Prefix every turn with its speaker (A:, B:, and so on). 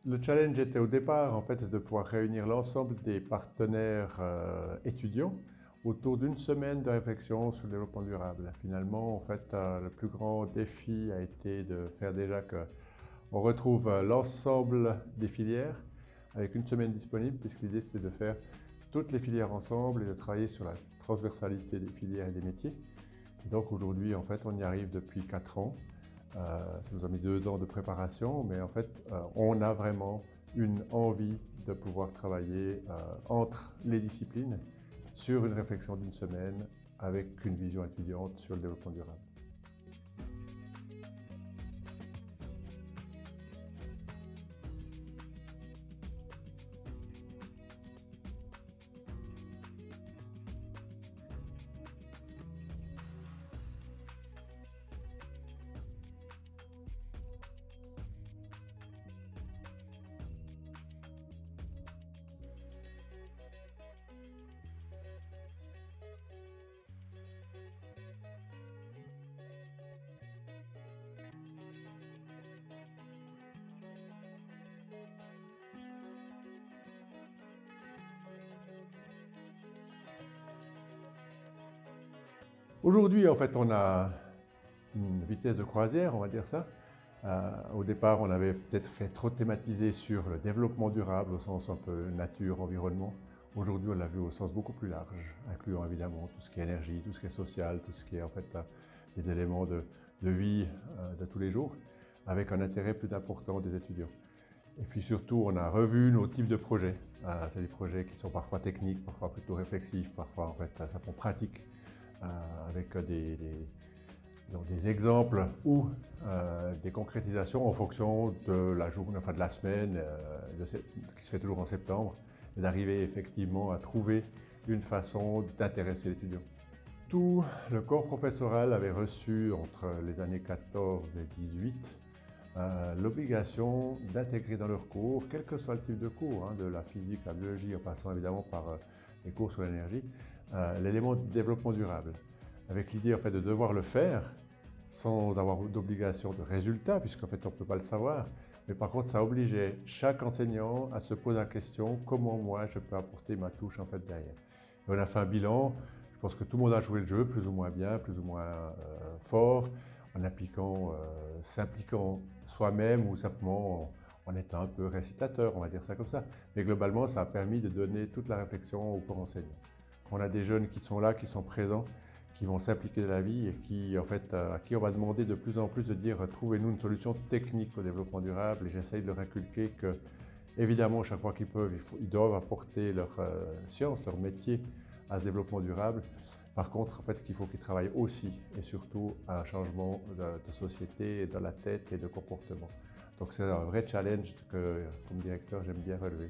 A: Le challenge était au départ en fait de pouvoir réunir l'ensemble des partenaires étudiants autour d'une semaine de réflexion sur le développement durable. Finalement, en fait, le plus grand défi a été de faire déjà qu'on retrouve l'ensemble des filières avec une semaine disponible, puisque l'idée c'était de faire toutes les filières ensemble et de travailler sur la transversalité des filières et des métiers. Et donc aujourd'hui, en fait, on y arrive depuis 4 ans. Ça nous a mis 2 ans de préparation, mais en fait, on a vraiment une envie de pouvoir travailler entre les disciplines sur une réflexion d'une semaine avec une vision étudiante sur le développement durable. Aujourd'hui, en fait, on a une vitesse de croisière, on va dire ça. Au départ, on avait peut-être fait trop thématiser sur le développement durable au sens un peu nature, environnement. Aujourd'hui, on l'a vu au sens beaucoup plus large, incluant évidemment tout ce qui est énergie, tout ce qui est social, tout ce qui est en fait les éléments de vie de tous les jours, avec un intérêt plus important des étudiants. Et puis surtout, on a revu nos types de projets. C'est des projets qui sont parfois techniques, parfois plutôt réflexifs, parfois en fait ça prend pratique, avec des exemples ou des concrétisations en fonction de la journée, enfin de la semaine, qui se fait toujours en septembre, et d'arriver effectivement à trouver une façon d'intéresser l'étudiant. Tout le corps professoral avait reçu entre les années 14 et 18 l'obligation d'intégrer dans leurs cours, quel que soit le type de cours, de la physique, la biologie, en passant évidemment par les cours sur l'énergie, l'élément de développement durable, avec l'idée en fait de devoir le faire sans avoir d'obligation de résultat, puisqu'en fait on ne peut pas le savoir. Mais par contre, ça obligeait chaque enseignant à se poser la question comment moi je peux apporter ma touche en fait derrière. Et on a fait un bilan. Je pense que tout le monde a joué le jeu, plus ou moins bien, plus ou moins fort, en appliquant, s'impliquant soi-même ou simplement en étant un peu récitateur, on va dire ça comme ça. Mais globalement, ça a permis de donner toute la réflexion au corps enseignant. On a des jeunes qui sont là, qui sont présents, qui vont s'impliquer dans la vie et qui, en fait, à qui on va demander de plus en plus de dire trouvez-nous une solution technique au développement durable. Et j'essaye de leur inculquer que, évidemment, chaque fois qu'ils peuvent, ils doivent apporter leur science, leur métier à ce développement durable. Par contre, en fait, qu'il faut qu'ils travaillent aussi et surtout à un changement de société, dans la tête et de comportement. Donc c'est un vrai challenge que, comme directeur, j'aime bien relever.